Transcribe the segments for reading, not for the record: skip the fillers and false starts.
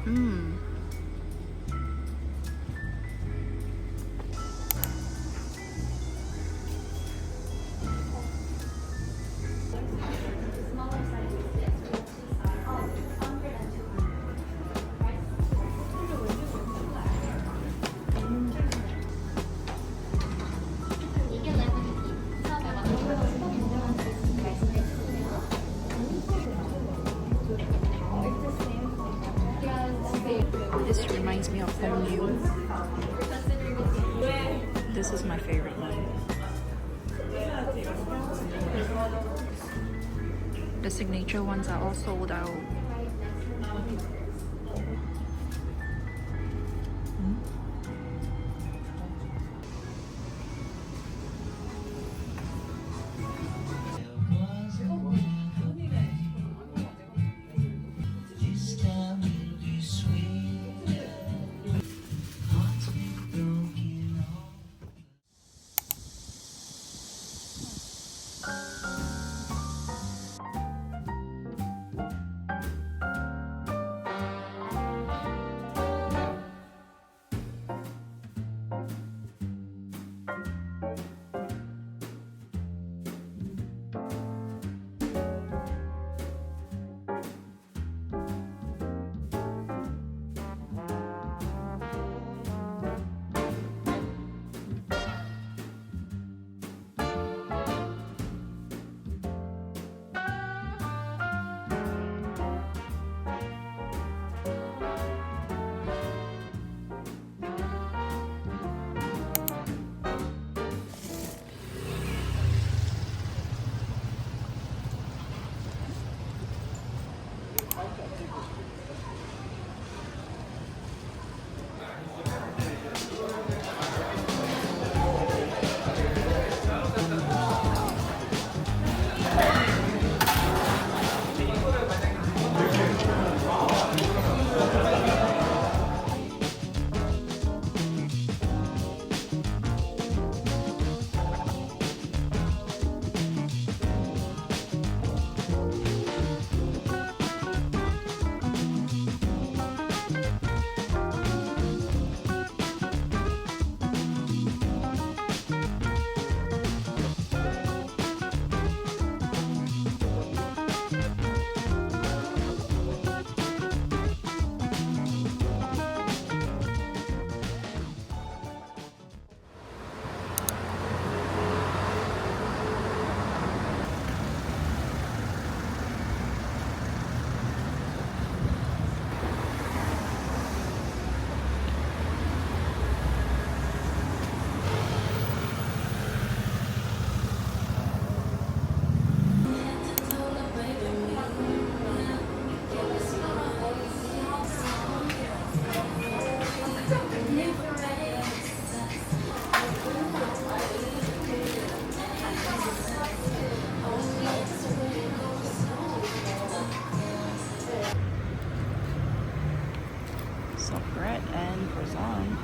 Mm. This reminds me of Hong. This is my favorite one. The signature ones are all sold out. Soft bread and croissant.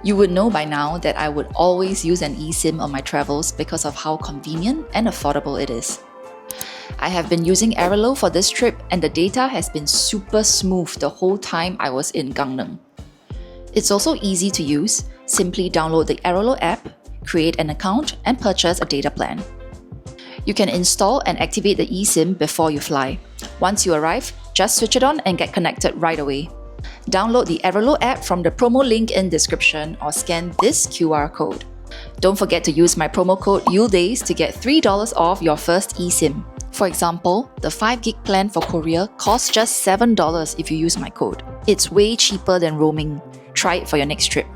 You would know by now that I would always use an eSIM on my travels because of how convenient and affordable it is. I have been using Airalo for this trip and the data has been super smooth the whole time I was in Gangneung. It's also easy to use. Simply download the Airalo app, create an account and purchase a data plan. You can install and activate the eSIM before you fly. Once you arrive, just switch it on and get connected right away. Download the Airalo app from the promo link in description or scan this QR code. Don't forget to use my promo code YULDAYS to get $3 off your first eSIM. For example, the 5GB plan for Korea costs just $7 if you use my code. It's way cheaper than roaming. Try it for your next trip.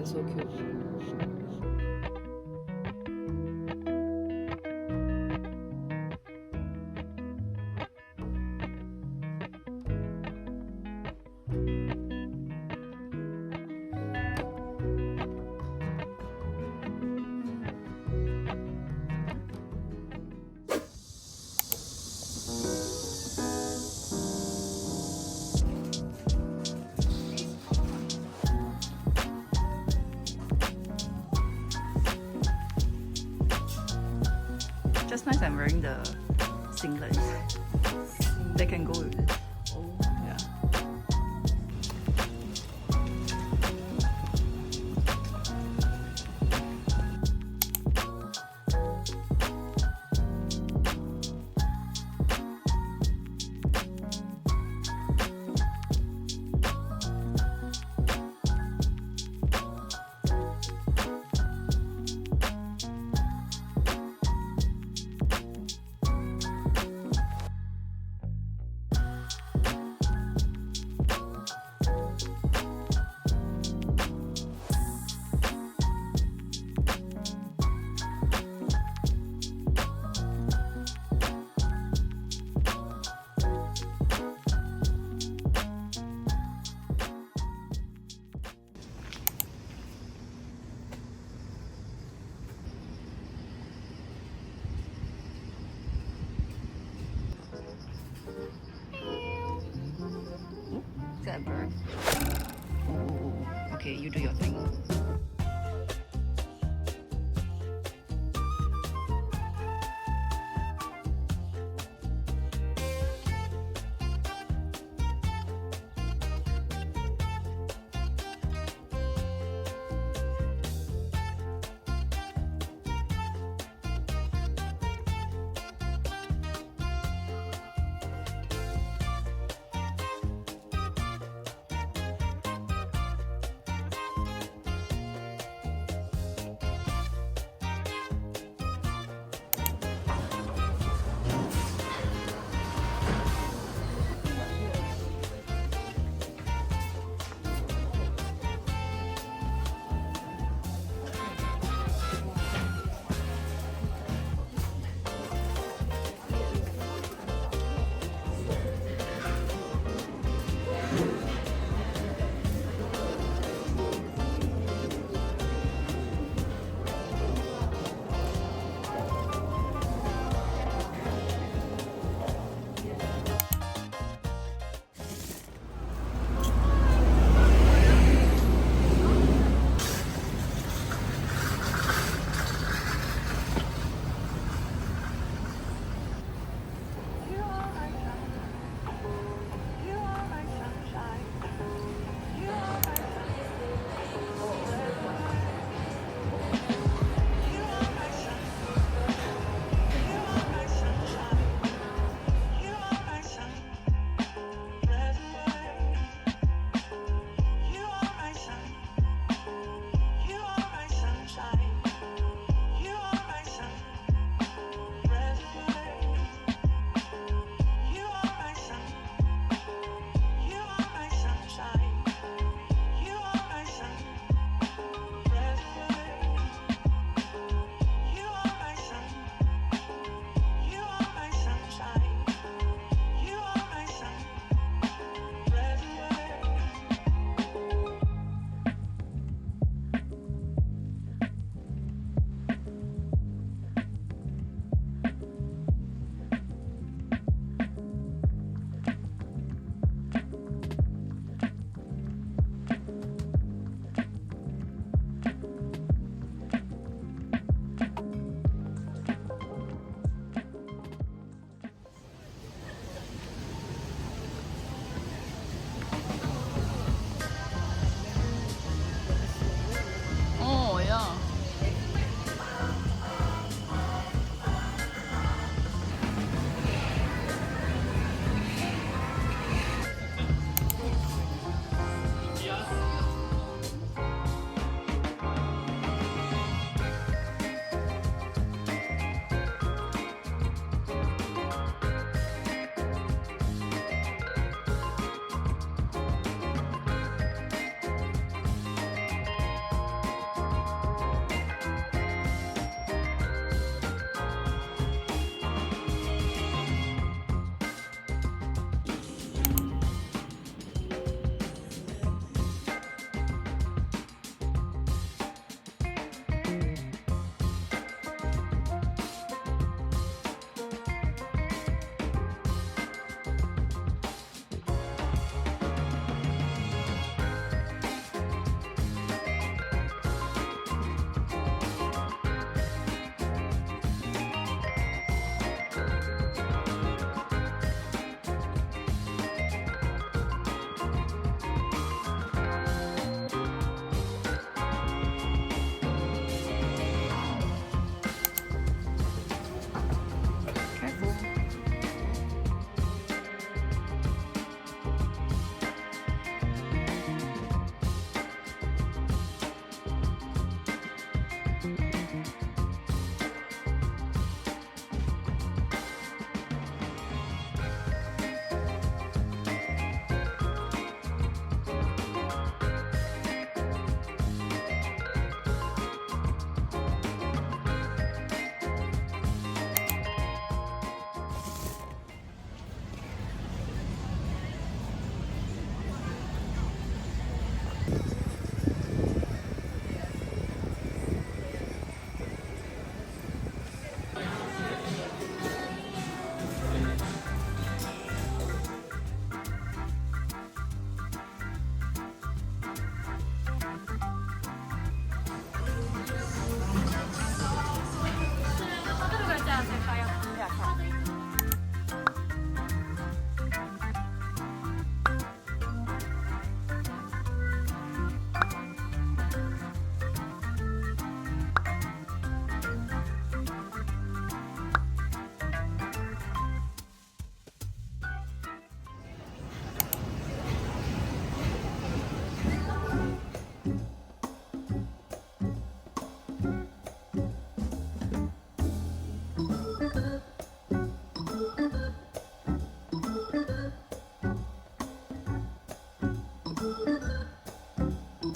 so cute. Just nice I'm wearing the singlets. They can go with it. Oh, yeah. Is that a bird? Oh, okay, you do your thing.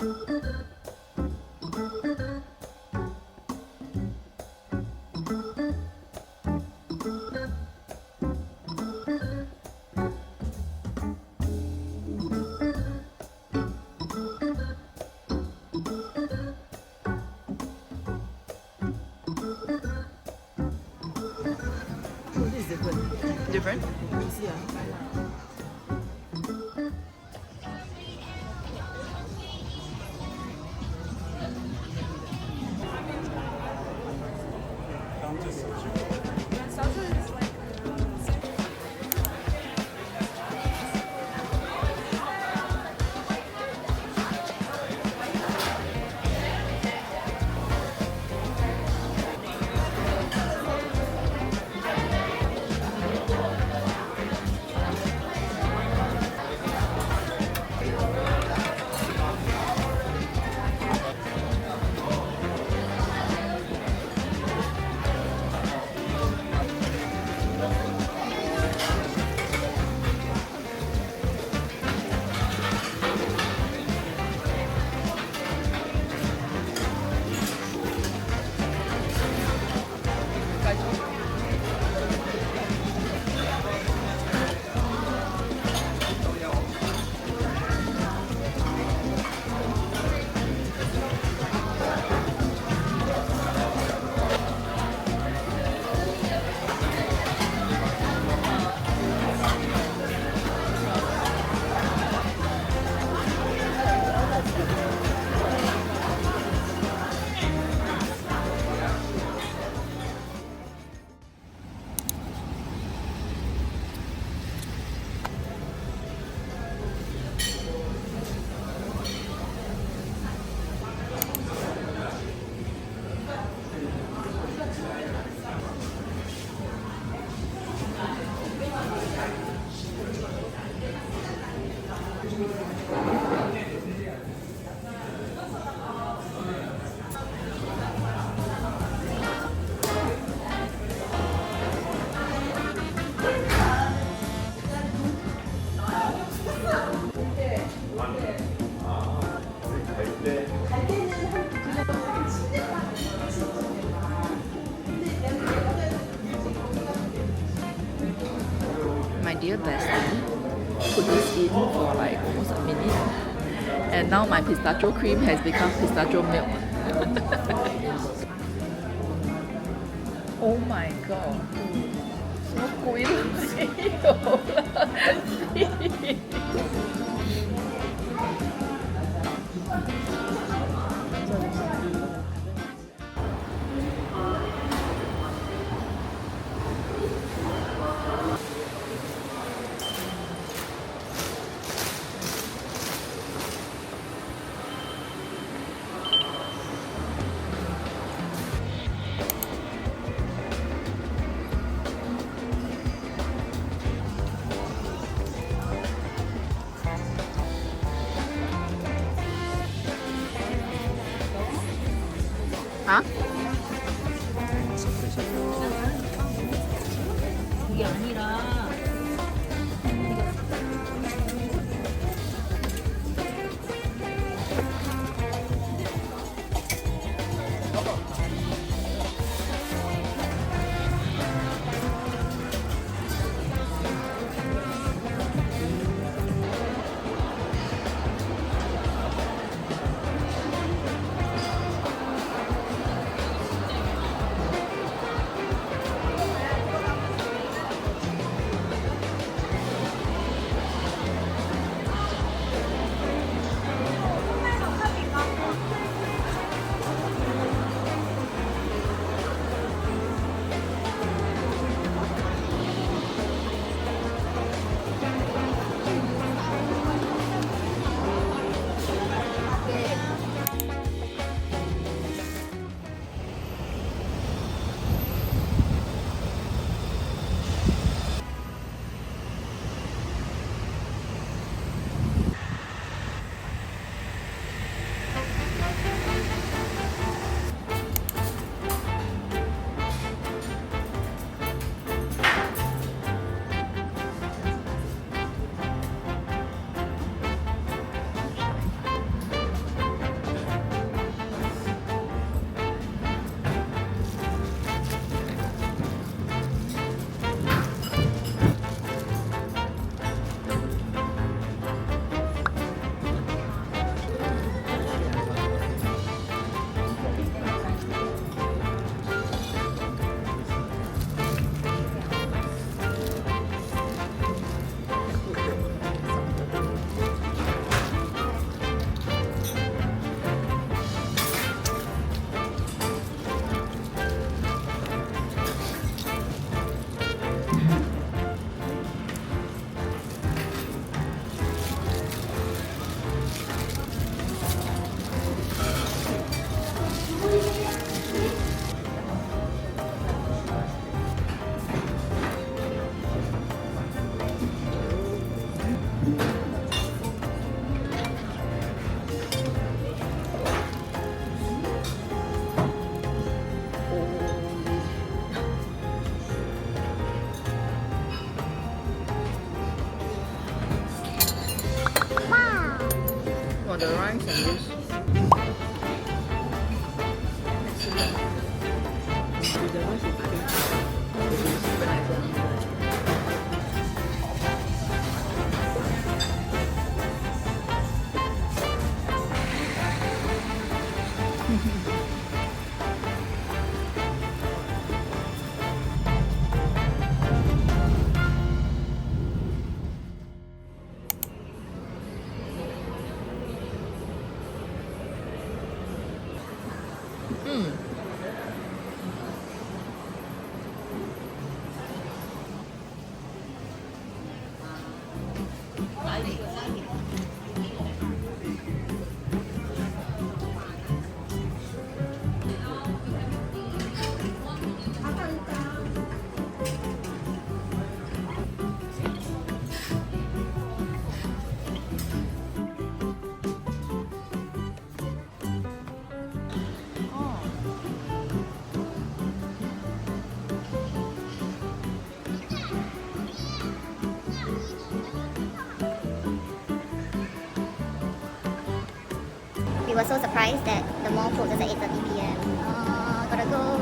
This is different. Different? You see, ah. My dear bestie put this in for like almost a minute, and now my pistachio cream has become pistachio milk. Oh my god. 什么鬼都没有了。啊？ 그게 아니라 想就是你的东西把它习惯来这样子。We were so surprised that the mall closes at 8:30 p.m. Gotta go.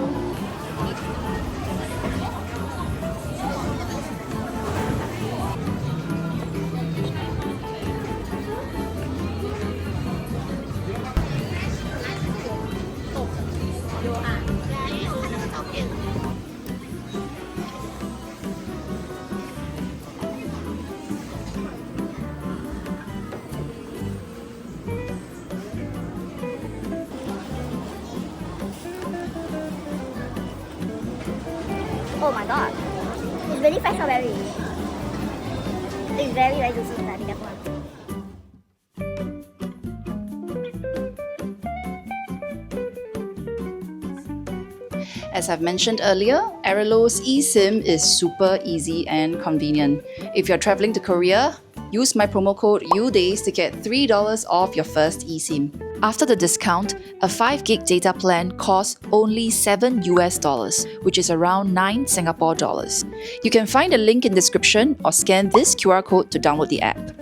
Oh my god. It's really fresh strawberry. It's very, very juicy inside. Be careful. As I've mentioned earlier, Aerollow's eSIM is super easy and convenient. If you're traveling to Korea, use my promo code UDAYS to get $3 off your first eSIM. After the discount, a 5 gig data plan costs only $7 US, which is around 9 Singapore dollars. You can find a link in description or scan this QR code to download the app.